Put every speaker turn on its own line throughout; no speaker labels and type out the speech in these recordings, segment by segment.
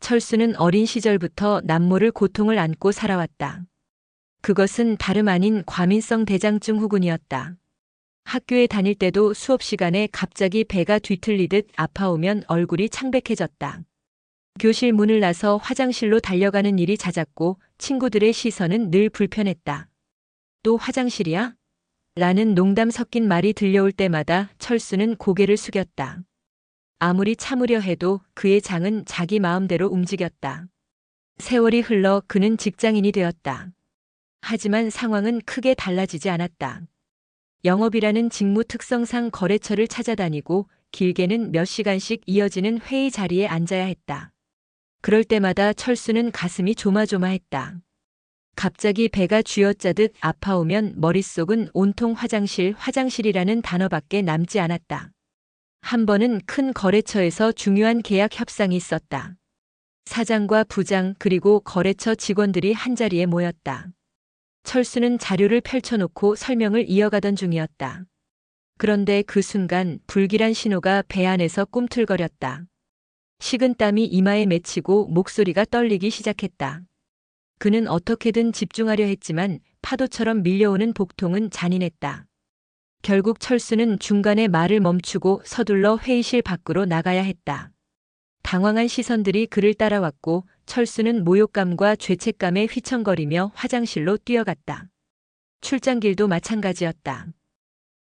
철수는 어린 시절부터 남모를 고통을 안고 살아왔다. 그것은 다름 아닌 과민성 대장증 후군이었다. 학교에 다닐 때도 수업 시간에 갑자기 배가 뒤틀리듯 아파오면 얼굴이 창백해졌다. 교실 문을 나서 화장실로 달려가는 일이 잦았고 친구들의 시선은 늘 불편했다. 또 화장실이야? 라는 농담 섞인 말이 들려올 때마다 철수는 고개를 숙였다. 아무리 참으려 해도 그의 장은 자기 마음대로 움직였다. 세월이 흘러 그는 직장인이 되었다. 하지만 상황은 크게 달라지지 않았다. 영업이라는 직무 특성상 거래처를 찾아다니고 길게는 몇 시간씩 이어지는 회의 자리에 앉아야 했다. 그럴 때마다 철수는 가슴이 조마조마했다. 갑자기 배가 쥐어짜듯 아파오면 머릿속은 온통 화장실, 화장실이라는 단어밖에 남지 않았다. 한 번은 큰 거래처에서 중요한 계약 협상이 있었다. 사장과 부장 그리고 거래처 직원들이 한자리에 모였다. 철수는 자료를 펼쳐놓고 설명을 이어가던 중이었다. 그런데 그 순간 불길한 신호가 배 안에서 꿈틀거렸다. 식은땀이 이마에 맺히고 목소리가 떨리기 시작했다. 그는 어떻게든 집중하려 했지만 파도처럼 밀려오는 복통은 잔인했다. 결국 철수는 중간에 말을 멈추고 서둘러 회의실 밖으로 나가야 했다. 당황한 시선들이 그를 따라왔고 철수는 모욕감과 죄책감에 휘청거리며 화장실로 뛰어갔다. 출장길도 마찬가지였다.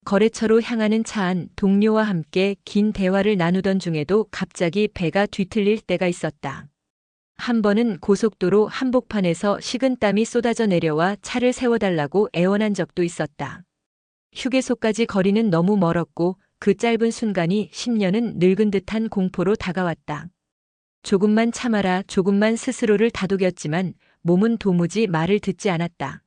거래처로 향하는 차 안 동료와 함께 긴 대화를 나누던 중에도 갑자기 배가 뒤틀릴 때가 있었다. 한 번은 고속도로 한복판에서 식은땀이 쏟아져 내려와 차를 세워달라고 애원한 적도 있었다. 휴게소까지 거리는 너무 멀었고 그 짧은 순간이 10년은 늙은 듯한 공포로 다가왔다. 조금만 참아라, 조금만 스스로를 다독였지만 몸은 도무지 말을 듣지 않았다.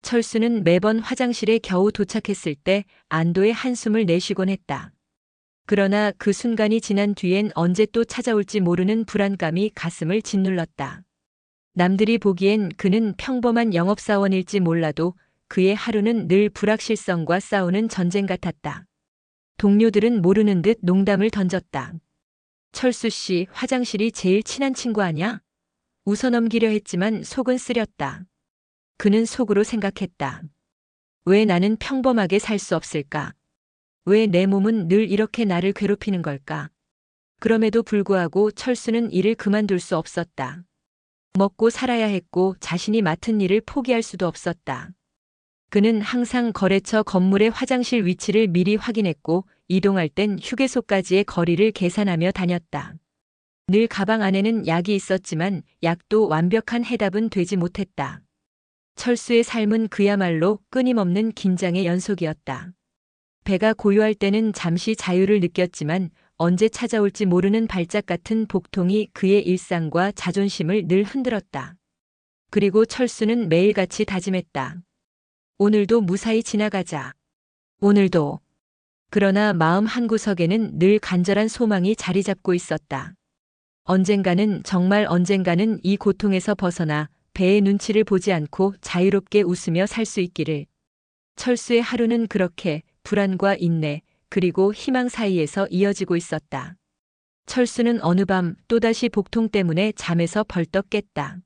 철수는 매번 화장실에 겨우 도착했을 때 안도의 한숨을 내쉬곤 했다. 그러나 그 순간이 지난 뒤엔 언제 또 찾아올지 모르는 불안감이 가슴을 짓눌렀다. 남들이 보기엔 그는 평범한 영업사원일지 몰라도 그의 하루는 늘 불확실성과 싸우는 전쟁 같았다. 동료들은 모르는 듯 농담을 던졌다. 철수 씨, 화장실이 제일 친한 친구 아냐? 웃어넘기려 했지만 속은 쓰렸다. 그는 속으로 생각했다. 왜 나는 평범하게 살 수 없을까? 왜 내 몸은 늘 이렇게 나를 괴롭히는 걸까? 그럼에도 불구하고 철수는 일을 그만둘 수 없었다. 먹고 살아야 했고 자신이 맡은 일을 포기할 수도 없었다. 그는 항상 거래처 건물의 화장실 위치를 미리 확인했고 이동할 땐 휴게소까지의 거리를 계산하며 다녔다. 늘 가방 안에는 약이 있었지만 약도 완벽한 해답은 되지 못했다. 철수의 삶은 그야말로 끊임없는 긴장의 연속이었다. 배가 고요할 때는 잠시 자유를 느꼈지만 언제 찾아올지 모르는 발작 같은 복통이 그의 일상과 자존심을 늘 흔들었다. 그리고 철수는 매일같이 다짐했다. 오늘도 무사히 지나가자. 오늘도. 그러나 마음 한구석에는 늘 간절한 소망이 자리 잡고 있었다. 언젠가는, 정말 언젠가는 이 고통에서 벗어나 배의 눈치를 보지 않고 자유롭게 웃으며 살 수 있기를. 철수의 하루는 그렇게 불안과 인내, 그리고 희망 사이에서 이어지고 있었다. 철수는 어느 밤 또다시 복통 때문에 잠에서 벌떡 깼다.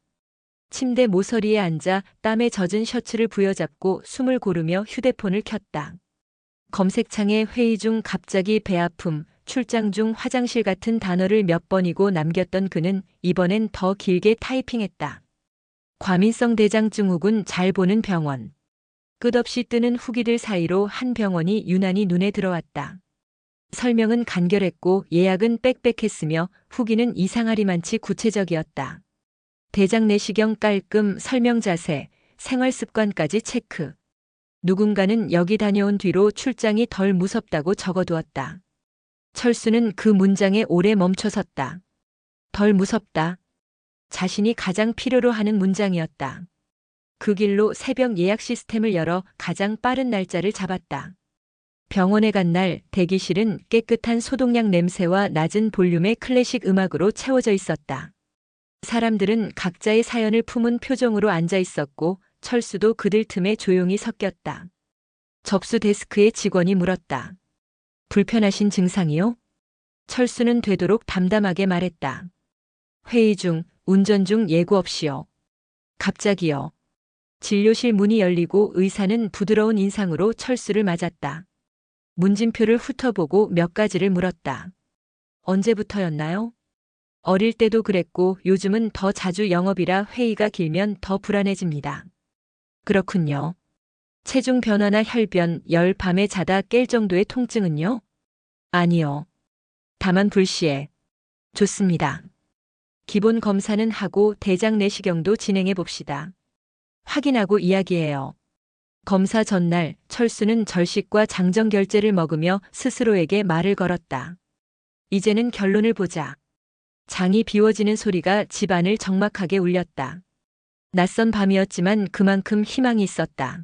침대 모서리에 앉아 땀에 젖은 셔츠를 부여잡고 숨을 고르며 휴대폰을 켰다. 검색창에 회의 중 갑자기 배 아픔, 출장 중 화장실 같은 단어를 몇 번이고 남겼던 그는 이번엔 더 길게 타이핑했다. 과민성 대장증 후군 잘 보는 병원. 끝없이 뜨는 후기들 사이로 한 병원이 유난히 눈에 들어왔다. 설명은 간결했고 예약은 빽빽했으며 후기는 이상하리만치 구체적이었다. 대장 내시경 깔끔, 설명 자세, 생활 습관까지 체크. 누군가는 여기 다녀온 뒤로 출장이 덜 무섭다고 적어두었다. 철수는 그 문장에 오래 멈춰섰다. 덜 무섭다. 자신이 가장 필요로 하는 문장이었다. 그 길로 새벽 예약 시스템을 열어 가장 빠른 날짜를 잡았다. 병원에 간 날 대기실은 깨끗한 소독약 냄새와 낮은 볼륨의 클래식 음악으로 채워져 있었다. 사람들은 각자의 사연을 품은 표정으로 앉아 있었고 철수도 그들 틈에 조용히 섞였다. 접수 데스크의 직원이 물었다. 불편하신 증상이요? 철수는 되도록 담담하게 말했다. 회의 중, 운전 중 예고 없이요. 갑자기요. 진료실 문이 열리고 의사는 부드러운 인상으로 철수를 맞았다. 문진표를 훑어보고 몇 가지를 물었다. 언제부터였나요? 어릴 때도 그랬고 요즘은 더 자주 영업이라 회의가 길면 더 불안해집니다. 그렇군요. 체중 변화나 혈변, 열, 밤에 자다 깰 정도의 통증은요? 아니요. 다만 불시에. 좋습니다. 기본 검사는 하고 대장 내시경도 진행해 봅시다. 확인하고 이야기해요. 검사 전날 철수는 절식과 장정결제를 먹으며 스스로에게 말을 걸었다. 이제는 결론을 보자. 장이 비워지는 소리가 집안을 적막하게 울렸다. 낯선 밤이었지만 그만큼 희망이 있었다.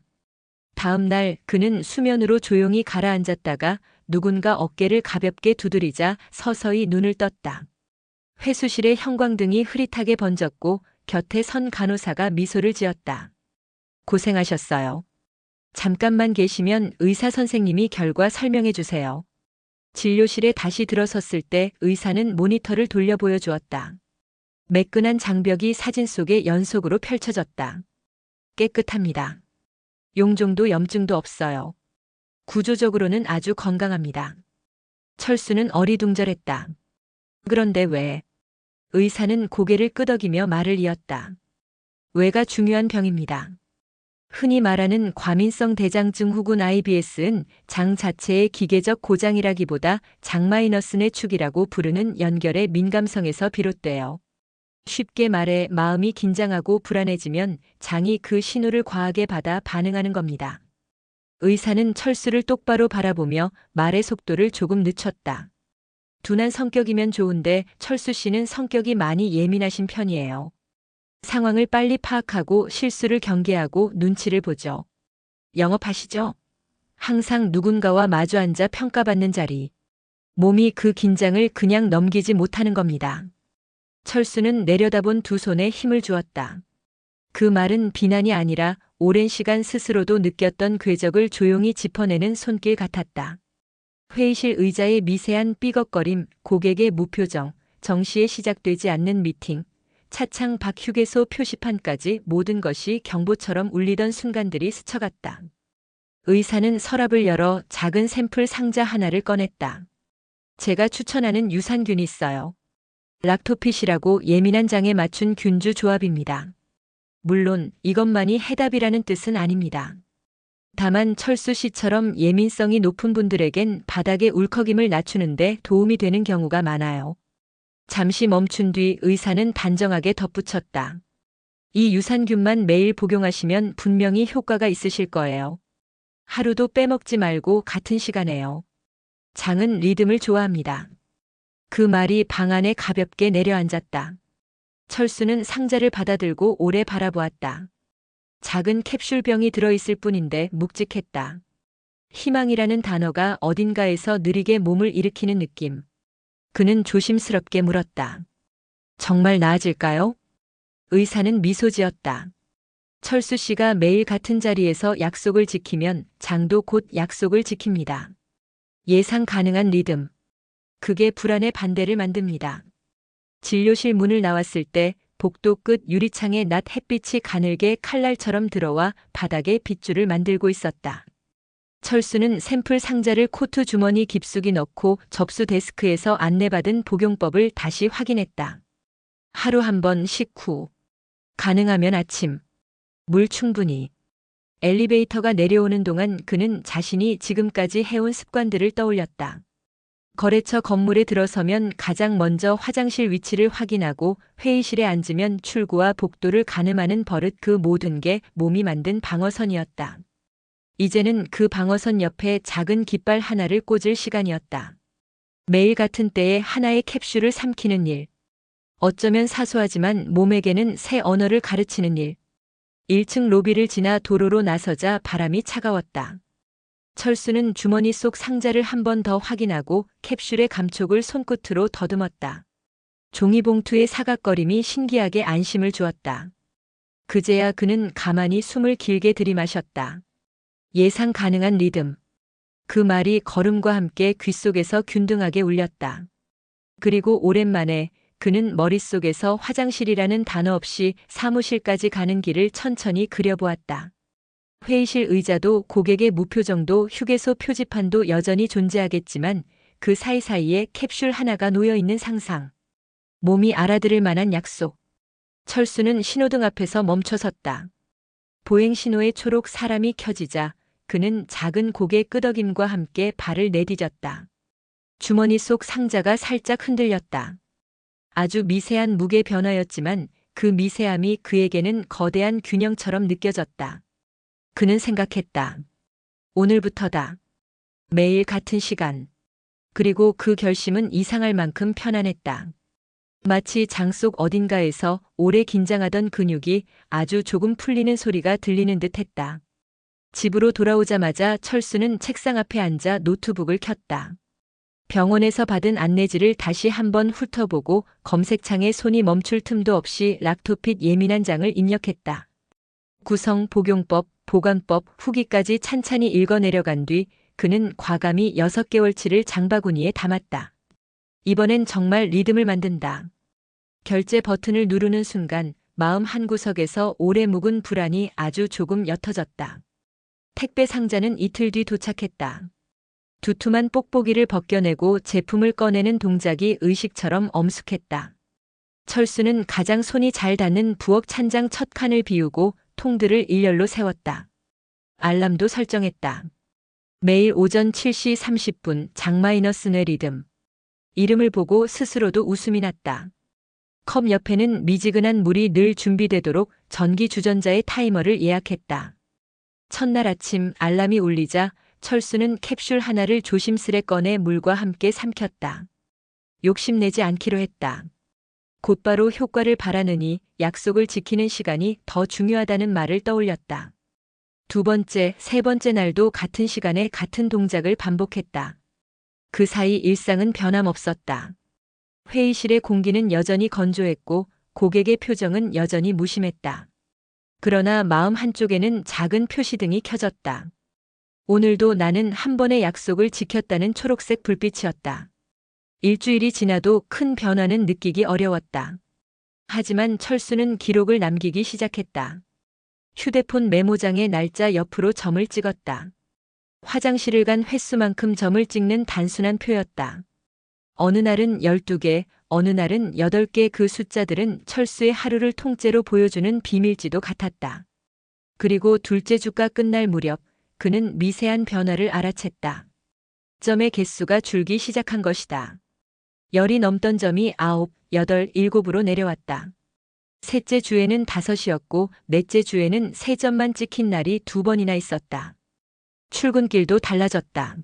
다음 날 그는 수면으로 조용히 가라앉았다가 누군가 어깨를 가볍게 두드리자 서서히 눈을 떴다. 회수실의 형광등이 흐릿하게 번졌고 곁에 선 간호사가 미소를 지었다. 고생하셨어요. 잠깐만 계시면 의사 선생님이 결과 설명해 주세요. 진료실에 다시 들어섰을 때 의사는 모니터를 돌려 보여주었다. 매끈한 장벽이 사진 속에 연속으로 펼쳐졌다. 깨끗합니다. 용종도 염증도 없어요. 구조적으로는 아주 건강합니다. 철수는 어리둥절했다. 그런데 왜? 의사는 고개를 끄덕이며 말을 이었다. 왜가 중요한 병입니다. 흔히 말하는 과민성 대장증 후군 IBS는 장 자체의 기계적 고장이라기보다 장마이너스의 축이라고 부르는 연결의 민감성에서 비롯돼요. 쉽게 말해 마음이 긴장하고 불안해지면 장이 그 신호를 과하게 받아 반응하는 겁니다. 의사는 철수를 똑바로 바라보며 말의 속도를 조금 늦췄다. 둔한 성격이면 좋은데 철수 씨는 성격이 많이 예민하신 편이에요. 상황을 빨리 파악하고 실수를 경계하고 눈치를 보죠. 영업하시죠? 항상 누군가와 마주 앉아 평가받는 자리. 몸이 그 긴장을 그냥 넘기지 못하는 겁니다. 철수는 내려다본 두 손에 힘을 주었다. 그 말은 비난이 아니라 오랜 시간 스스로도 느꼈던 궤적을 조용히 짚어내는 손길 같았다. 회의실 의자의 미세한 삐걱거림, 고객의 무표정, 정시에 시작되지 않는 미팅, 차창 밖 휴게소 표시판까지 모든 것이 경보처럼 울리던 순간들이 스쳐갔다. 의사는 서랍을 열어 작은 샘플 상자 하나를 꺼냈다. 제가 추천하는 유산균이 있어요. 락토핏이라고 예민한 장에 맞춘 균주 조합입니다. 물론 이것만이 해답이라는 뜻은 아닙니다. 다만 철수 씨처럼 예민성이 높은 분들에겐 바닥의 울컥임을 낮추는데 도움이 되는 경우가 많아요. 잠시 멈춘 뒤 의사는 단정하게 덧붙였다. 이 유산균만 매일 복용하시면 분명히 효과가 있으실 거예요. 하루도 빼먹지 말고 같은 시간에요. 장은 리듬을 좋아합니다. 그 말이 방 안에 가볍게 내려앉았다. 철수는 상자를 받아들고 오래 바라보았다. 작은 캡슐병이 들어있을 뿐인데 묵직했다. 희망이라는 단어가 어딘가에서 느리게 몸을 일으키는 느낌. 그는 조심스럽게 물었다. 정말 나아질까요? 의사는 미소 지었다. 철수 씨가 매일 같은 자리에서 약속을 지키면 장도 곧 약속을 지킵니다. 예상 가능한 리듬. 그게 불안의 반대를 만듭니다. 진료실 문을 나왔을 때 복도 끝 유리창에 낮 햇빛이 가늘게 칼날처럼 들어와 바닥에 빗줄을 만들고 있었다. 철수는 샘플 상자를 코트 주머니 깊숙이 넣고 접수 데스크에서 안내받은 복용법을 다시 확인했다. 하루 한 번 식후. 가능하면 아침. 물 충분히. 엘리베이터가 내려오는 동안 그는 자신이 지금까지 해온 습관들을 떠올렸다. 거래처 건물에 들어서면 가장 먼저 화장실 위치를 확인하고 회의실에 앉으면 출구와 복도를 가늠하는 버릇, 그 모든 게 몸이 만든 방어선이었다. 이제는 그 방어선 옆에 작은 깃발 하나를 꽂을 시간이었다. 매일 같은 때에 하나의 캡슐을 삼키는 일. 어쩌면 사소하지만 몸에게는 새 언어를 가르치는 일. 1층 로비를 지나 도로로 나서자 바람이 차가웠다. 철수는 주머니 속 상자를 한 번 더 확인하고 캡슐의 감촉을 손끝으로 더듬었다. 종이봉투의 사각거림이 신기하게 안심을 주었다. 그제야 그는 가만히 숨을 길게 들이마셨다. 예상 가능한 리듬. 그 말이 걸음과 함께 귓속에서 균등하게 울렸다. 그리고 오랜만에 그는 머릿속에서 화장실이라는 단어 없이 사무실까지 가는 길을 천천히 그려보았다. 회의실 의자도 고객의 무표정도 휴게소 표지판도 여전히 존재하겠지만 그 사이사이에 캡슐 하나가 놓여있는 상상. 몸이 알아들을 만한 약속. 철수는 신호등 앞에서 멈춰섰다. 보행 신호의 초록 사람이 켜지자 그는 작은 고개 끄덕임과 함께 발을 내디뎠다. 주머니 속 상자가 살짝 흔들렸다. 아주 미세한 무게 변화였지만 그 미세함이 그에게는 거대한 균형처럼 느껴졌다. 그는 생각했다. 오늘부터다. 매일 같은 시간. 그리고 그 결심은 이상할 만큼 편안했다. 마치 장 속 어딘가에서 오래 긴장하던 근육이 아주 조금 풀리는 소리가 들리는 듯 했다. 집으로 돌아오자마자 철수는 책상 앞에 앉아 노트북을 켰다. 병원에서 받은 안내지를 다시 한번 훑어보고 검색창에 손이 멈출 틈도 없이 락토핏 예민한 장을 입력했다. 구성, 복용법, 보관법, 후기까지 찬찬히 읽어내려간 뒤 그는 과감히 6개월치를 장바구니에 담았다. 이번엔 정말 리듬을 만든다. 결제 버튼을 누르는 순간 마음 한구석에서 오래 묵은 불안이 아주 조금 옅어졌다. 택배 상자는 이틀 뒤 도착했다. 두툼한 뽁뽁이를 벗겨내고 제품을 꺼내는 동작이 의식처럼 엄숙했다. 철수는 가장 손이 잘 닿는 부엌 찬장 첫 칸을 비우고 통들을 일렬로 세웠다. 알람도 설정했다. 매일 오전 7시 30분 장마이너스의 리듬. 이름을 보고 스스로도 웃음이 났다. 컵 옆에는 미지근한 물이 늘 준비되도록 전기 주전자의 타이머를 예약했다. 첫날 아침 알람이 울리자 철수는 캡슐 하나를 조심스레 꺼내 물과 함께 삼켰다. 욕심내지 않기로 했다. 곧바로 효과를 바라느니 약속을 지키는 시간이 더 중요하다는 말을 떠올렸다. 두 번째, 세 번째 날도 같은 시간에 같은 동작을 반복했다. 그 사이 일상은 변함없었다. 회의실의 공기는 여전히 건조했고 고객의 표정은 여전히 무심했다. 그러나 마음 한쪽에는 작은 표시등이 켜졌다. 오늘도 나는 한 번의 약속을 지켰다는 초록색 불빛이었다. 일주일이 지나도 큰 변화는 느끼기 어려웠다. 하지만 철수는 기록을 남기기 시작했다. 휴대폰 메모장에 날짜 옆으로 점을 찍었다. 화장실을 간 횟수만큼 점을 찍는 단순한 표였다. 어느 날은 12개, 어느 날은 8개. 그 숫자들은 철수의 하루를 통째로 보여주는 비밀지도 같았다. 그리고 둘째 주가 끝날 무렵 그는 미세한 변화를 알아챘다. 점의 개수가 줄기 시작한 것이다. 10이 넘던 점이 9, 8, 7으로 내려왔다. 셋째 주에는 5이었고 넷째 주에는 3점만 찍힌 날이 2번이나 있었다. 출근길도 달라졌다.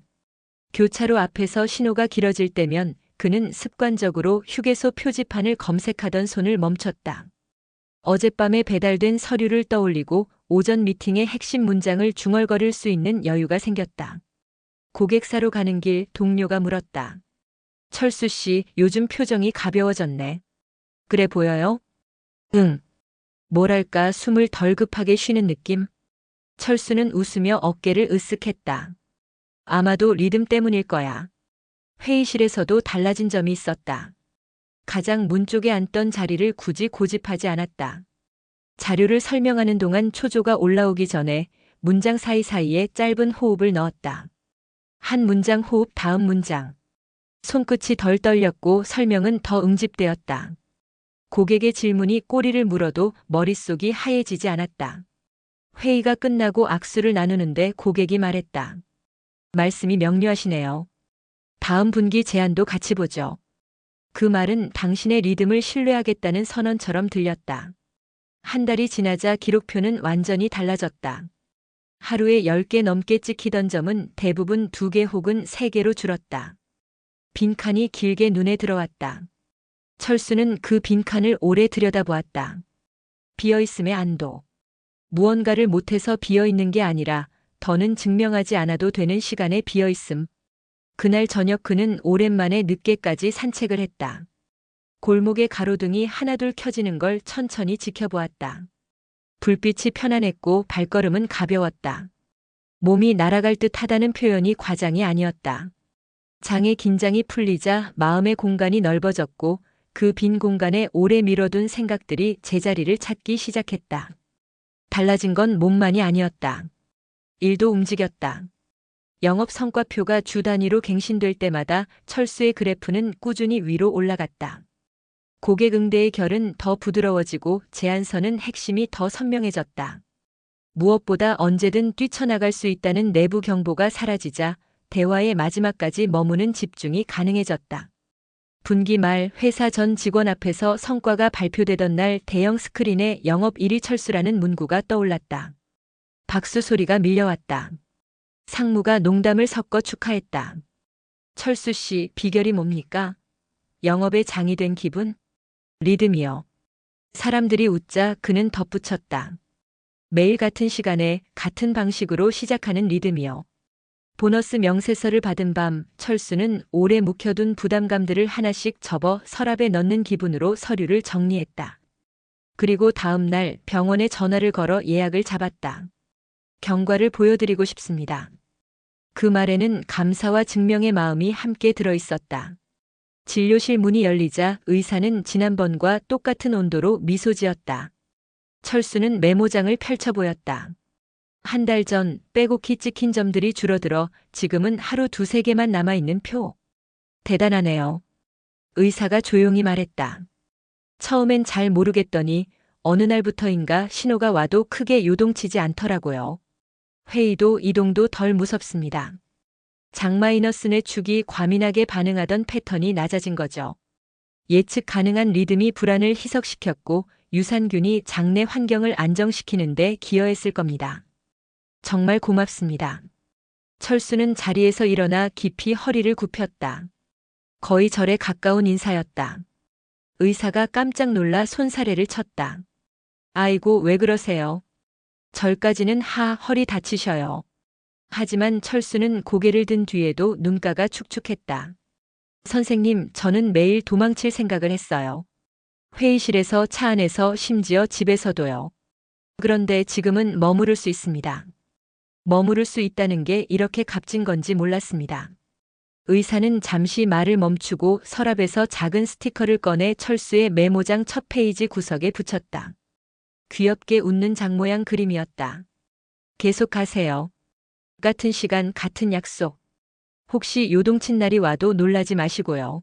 교차로 앞에서 신호가 길어질 때면 그는 습관적으로 휴게소 표지판을 검색하던 손을 멈췄다. 어젯밤에 배달된 서류를 떠올리고 오전 미팅의 핵심 문장을 중얼거릴 수 있는 여유가 생겼다. 고객사로 가는 길 동료가 물었다. 철수 씨, 요즘 표정이 가벼워졌네. 그래 보여요? 응. 뭐랄까 숨을 덜 급하게 쉬는 느낌? 철수는 웃으며 어깨를 으쓱했다. 아마도 리듬 때문일 거야. 회의실에서도 달라진 점이 있었다. 가장 문 쪽에 앉던 자리를 굳이 고집하지 않았다. 자료를 설명하는 동안 초조가 올라오기 전에 문장 사이사이에 짧은 호흡을 넣었다. 한 문장 호흡 다음 문장. 손끝이 덜 떨렸고 설명은 더 응집되었다. 고객의 질문이 꼬리를 물어도 머릿속이 하얘지지 않았다. 회의가 끝나고 악수를 나누는데 고객이 말했다. 말씀이 명료하시네요. 다음 분기 제안도 같이 보죠. 그 말은 당신의 리듬을 신뢰하겠다는 선언처럼 들렸다. 한 달이 지나자 기록표는 완전히 달라졌다. 하루에 10개 넘게 찍히던 점은 대부분 2개 혹은 3개로 줄었다. 빈칸이 길게 눈에 들어왔다. 철수는 그 빈칸을 오래 들여다보았다. 비어있음의 안도. 무언가를 못해서 비어있는 게 아니라 더는 증명하지 않아도 되는 시간에 비어있음. 그날 저녁 그는 오랜만에 늦게까지 산책을 했다. 골목의 가로등이 하나둘 켜지는 걸 천천히 지켜보았다. 불빛이 편안했고 발걸음은 가벼웠다. 몸이 날아갈 듯 하다는 표현이 과장이 아니었다. 장의 긴장이 풀리자 마음의 공간이 넓어졌고 그 빈 공간에 오래 미뤄둔 생각들이 제자리를 찾기 시작했다. 달라진 건 몸만이 아니었다. 일도 움직였다. 영업 성과표가 주 단위로 갱신될 때마다 철수의 그래프는 꾸준히 위로 올라갔다. 고객 응대의 결은 더 부드러워지고 제안서는 핵심이 더 선명해졌다. 무엇보다 언제든 뛰쳐나갈 수 있다는 내부 경보가 사라지자 대화의 마지막까지 머무는 집중이 가능해졌다. 분기 말 회사 전 직원 앞에서 성과가 발표되던 날 대형 스크린에 영업 1위 철수라는 문구가 떠올랐다. 박수 소리가 밀려왔다. 상무가 농담을 섞어 축하했다. 철수 씨, 비결이 뭡니까? 영업의 장이 된 기분? 리듬이요. 사람들이 웃자 그는 덧붙였다. 매일 같은 시간에 같은 방식으로 시작하는 리듬이요. 보너스 명세서를 받은 밤 철수는 오래 묵혀둔 부담감들을 하나씩 접어 서랍에 넣는 기분으로 서류를 정리했다. 그리고 다음 날 병원에 전화를 걸어 예약을 잡았다. 경과를 보여드리고 싶습니다. 그 말에는 감사와 증명의 마음이 함께 들어있었다. 진료실 문이 열리자 의사는 지난번과 똑같은 온도로 미소 지었다. 철수는 메모장을 펼쳐 보였다. 한 달 전 빼곡히 찍힌 점들이 줄어들어 지금은 하루 두세 개만 남아있는 표. 대단하네요. 의사가 조용히 말했다. 처음엔 잘 모르겠더니 어느 날부터인가 신호가 와도 크게 요동치지 않더라고요. 회의도 이동도 덜 무섭습니다. 장마이너스의 축이 과민하게 반응하던 패턴이 낮아진 거죠. 예측 가능한 리듬이 불안을 희석시켰고 유산균이 장내 환경을 안정시키는 데 기여했을 겁니다. 정말 고맙습니다. 철수는 자리에서 일어나 깊이 허리를 굽혔다. 거의 절에 가까운 인사였다. 의사가 깜짝 놀라 손사래를 쳤다. 아이고, 왜 그러세요? 절까지는 허리 다치셔요. 하지만 철수는 고개를 든 뒤에도 눈가가 축축했다. 선생님, 저는 매일 도망칠 생각을 했어요. 회의실에서, 차 안에서, 심지어 집에서도요. 그런데 지금은 머무를 수 있습니다. 머무를 수 있다는 게 이렇게 값진 건지 몰랐습니다. 의사는 잠시 말을 멈추고 서랍에서 작은 스티커를 꺼내 철수의 메모장 첫 페이지 구석에 붙였다. 귀엽게 웃는 장 모양 그림이었다. 계속하세요. 같은 시간, 같은 약속. 혹시 요동친 날이 와도 놀라지 마시고요.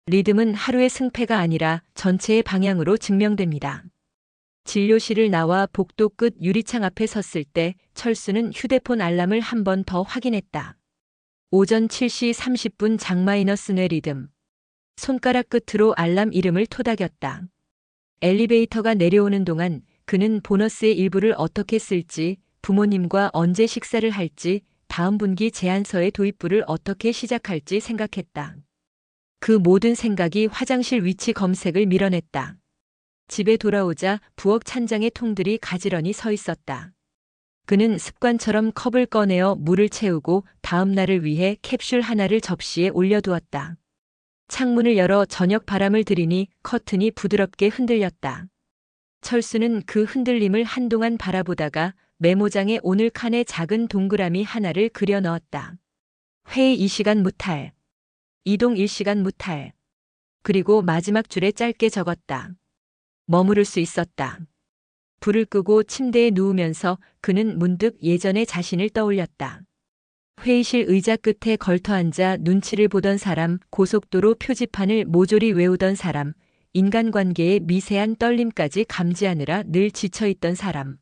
리듬은 하루의 승패가 아니라 전체의 방향으로 증명됩니다. 진료실을 나와 복도 끝 유리창 앞에 섰을 때 철수는 휴대폰 알람을 한 번 더 확인했다. 오전 7시 30분 장마이너스뇌 리듬. 손가락 끝으로 알람 이름을 토닥였다. 엘리베이터가 내려오는 동안 그는 보너스의 일부를 어떻게 쓸지, 부모님과 언제 식사를 할지, 다음 분기 제안서의 도입부를 어떻게 시작할지 생각했다. 그 모든 생각이 화장실 위치 검색을 밀어냈다. 집에 돌아오자 부엌 찬장의 통들이 가지런히 서 있었다. 그는 습관처럼 컵을 꺼내어 물을 채우고 다음 날을 위해 캡슐 하나를 접시에 올려두었다. 창문을 열어 저녁 바람을 들이니 커튼이 부드럽게 흔들렸다. 철수는 그 흔들림을 한동안 바라보다가 메모장에 오늘 칸에 작은 동그라미 하나를 그려 넣었다. 회의 2시간 무탈. 이동 1시간 무탈. 그리고 마지막 줄에 짧게 적었다. 머무를 수 있었다. 불을 끄고 침대에 누우면서 그는 문득 예전의 자신을 떠올렸다. 회의실 의자 끝에 걸터앉아 눈치를 보던 사람, 고속도로 표지판을 모조리 외우던 사람, 인간관계의 미세한 떨림까지 감지하느라 늘 지쳐있던 사람.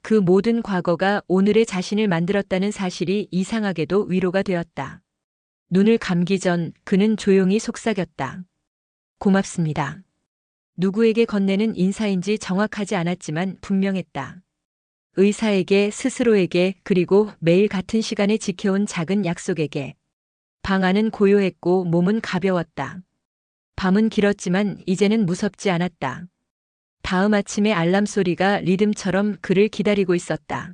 그 모든 과거가 오늘의 자신을 만들었다는 사실이 이상하게도 위로가 되었다. 눈을 감기 전 그는 조용히 속삭였다. 고맙습니다. 누구에게 건네는 인사인지 정확하지 않았지만 분명했다. 의사에게, 스스로에게, 그리고 매일 같은 시간에 지켜온 작은 약속에게. 방 안은 고요했고 몸은 가벼웠다. 밤은 길었지만 이제는 무섭지 않았다. 다음 아침의 알람 소리가 리듬처럼 그를 기다리고 있었다.